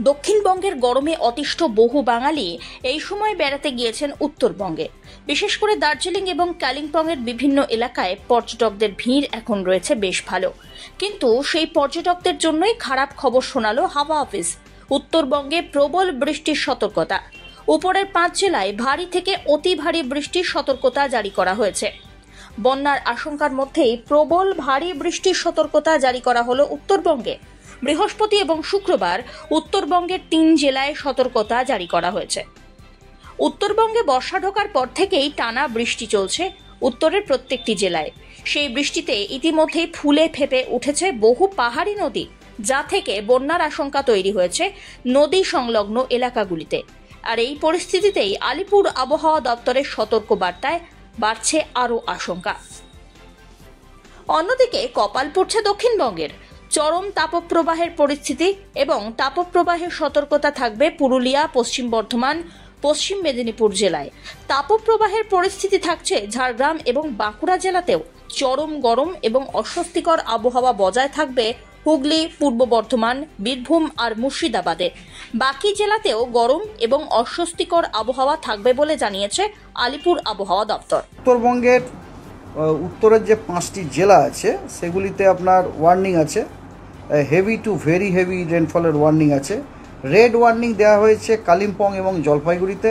দক্ষিণবঙ্গের গরমে অতিষ্ঠ বহু বাঙালি এই সময় বেড়াতে গিয়েছেন উত্তরবঙ্গে। বিশেষ করে দার্জিলিং এবং কালিম্পংয়ের বিভিন্ন এলাকায় পর্যটকদের ভিড় এখন রয়েছে বেশ ভালো। কিন্তু সেই পর্যটকদের জন্যই খারাপ খবর শোনালো হাওয়া অফিস। উত্তরবঙ্গে প্রবল বৃষ্টির সতর্কতা। উপরের 5 জেলায় ভারী থেকে অতি ভারী বৃষ্টির সতর্কতা জারি করা হয়েছে। বন্যার আশঙ্কার মধ্যেই প্রবল ভারী বৃষ্টির সতর্কতা জারি করা হলো উত্তরবঙ্গে। বৃহস্পতি এবং শুক্রবার উত্তরবঙ্গের 3 জেলায় সতর্কতা জারি করা হয়েছে। উত্তরবঙ্গে বর্ষা ঢোকার পর থেকেই টানা বৃষ্টি চলছে উত্তরের প্রত্যেকটি জেলায়। সেই বৃষ্টিতে ইতিমধ্যেই ফুলে ফেপে উঠেছে বহু পাহাড়ি নদী, যা থেকে বন্যার আশঙ্কা তৈরি হয়েছে নদী সংলগ্ন এলাকাগুলিতে। আর এই পরিস্থিতিতেই আলিপুর আবহাওয়া দপ্তরের সতর্ক বার্তায় বাড়ছে আরও আশঙ্কা। অন্যদিকে কপাল পড়ছে দক্ষিণবঙ্গের। চরম তাপপ্রবাহের পরিস্থিতি এবং তাপপ্রবাহের সতর্কতা থাকবে পুরুলিয়া, পশ্চিম বর্ধমান, পশ্চিম মেদিনীপুর জেলায়। তাপপ্রবাহের পরিস্থিতি থাকছে ঝাড়গ্রাম এবং বাঁকুড়া জেলাতেও। চরম গরম এবং অস্বস্তিকর আবহাওয়া বজায় থাকবে হুগলি, পূর্ব বর্ধমান, বীরভূম আর মুর্শিদাবাদে। বাকি জেলাতেও গরম এবং অস্বস্তিকর আবহাওয়া থাকবে বলে জানিয়েছে আলিপুর আবহাওয়া দপ্তর। উত্তরবঙ্গের উত্তরের যে 5টি জেলা আছে সেগুলিতে আপনার ওয়ার্নিং আছে, হেভি টু ভেরি হেভি রেনফলের ওয়ার্নিং আছে। রেড ওয়ার্নিং দেওয়া হয়েছে কালিম্পং এবং জলপাইগুড়িতে,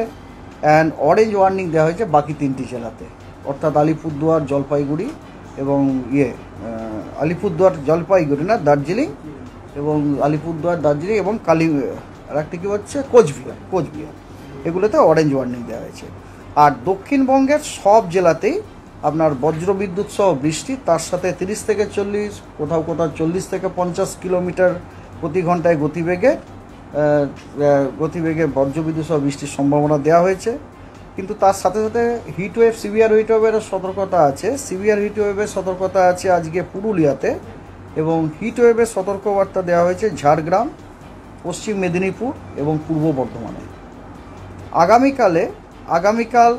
অ্যান্ড অরেঞ্জ ওয়ার্নিং দেওয়া হয়েছে বাকি 3টি জেলাতে, অর্থাৎ আলিপুরদুয়ার, জলপাইগুড়ি এবং আলিপুরদুয়ার জলপাইগুড়ি না, দার্জিলিং এবং আলিপুরদুয়ার, দার্জিলিং এবং আরেকটি কী হচ্ছে কোচবিহার, এগুলোতে অরেঞ্জ ওয়ার্নিং দেওয়া হয়েছে। আর দক্ষিণবঙ্গের সব জেলাতেই আপনার বজ্রবিদ্যুৎ সহ বৃষ্টি, তার সাথে 30 থেকে 40, কোথাও 40 থেকে 50 কিলোমিটার প্রতি ঘন্টায় গতিবেগে বজ্রবিদ্যুৎ সহ বৃষ্টির সম্ভাবনা দেওয়া হয়েছে। কিন্তু তার সাথে সাথে হিটওয়েভ, সিভিয়ার হিটওয়েভের সতর্কতা আছে। সিভিয়ার হিটওয়েভের সতর্কতা আছে আজকে পুরুলিয়াতে, এবং হিটওয়েভের সতর্কবার্তা দেওয়া হয়েছে ঝাড়গ্রাম, পশ্চিম মেদিনীপুর এবং পূর্ব বর্ধমানে। আগামীকাল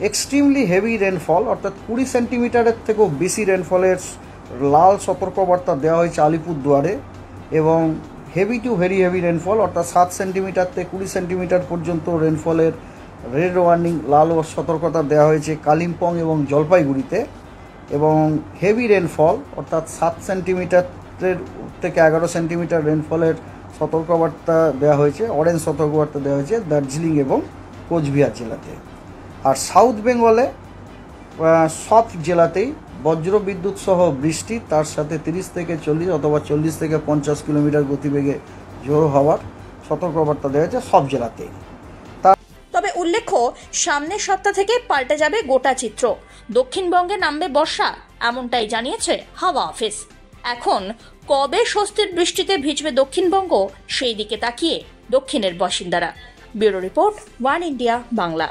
এক্সট্রিমলি হেভি রেনফল, অর্থাৎ 20 সেন্টিমিটারের থেকেও বেশি রেনফলের লাল সতর্কবার্তা দেওয়া হয়েছে আলিপুরদুয়ারে, এবং heavy to very heavy rainfall, অর্থাৎ 7 সেন্টিমিটার থেকে 20 সেন্টিমিটার পর্যন্ত রেনফলের রেড ওয়ার্নিং, লাল সতর্কতা দেওয়া হয়েছে কালিম্পং এবং জলপাইগুড়িতে, এবং হেভি রেনফল অর্থাৎ 7 সেন্টিমিটারের থেকে 11 সেন্টিমিটার রেনফলের সতর্কবার্তা দেওয়া হয়েছে, অরেঞ্জ সতর্কবার্তা দেওয়া হয়েছে দার্জিলিং এবং কোচবিহার জেলাতে। আর সাউথ বেঙ্গলে সব জেলাতেই বজ্রবিদ্যুৎ সহ বৃষ্টি, তার সাথে 30 থেকে 40 অথবা 40 থেকে 50 কিলোমিটার গতিবেগে ঝোড়ো হওয়ার সতর্কবার্তা দেওয়া হয়েছে সব জেলাতেই। তবে উল্লেখ্য, সামনের সপ্তাহ থেকে পাল্টে যাবে গোটা চিত্র। দক্ষিণবঙ্গে নামবে বর্ষা, এমনটাই জানিয়েছে হাওয়া অফিস। এখন কবে স্বস্তির বৃষ্টিতে ভিজবে দক্ষিণবঙ্গ, সেই দিকে তাকিয়ে দক্ষিণের বাসিন্দারা। Bureau report, one India Bangla.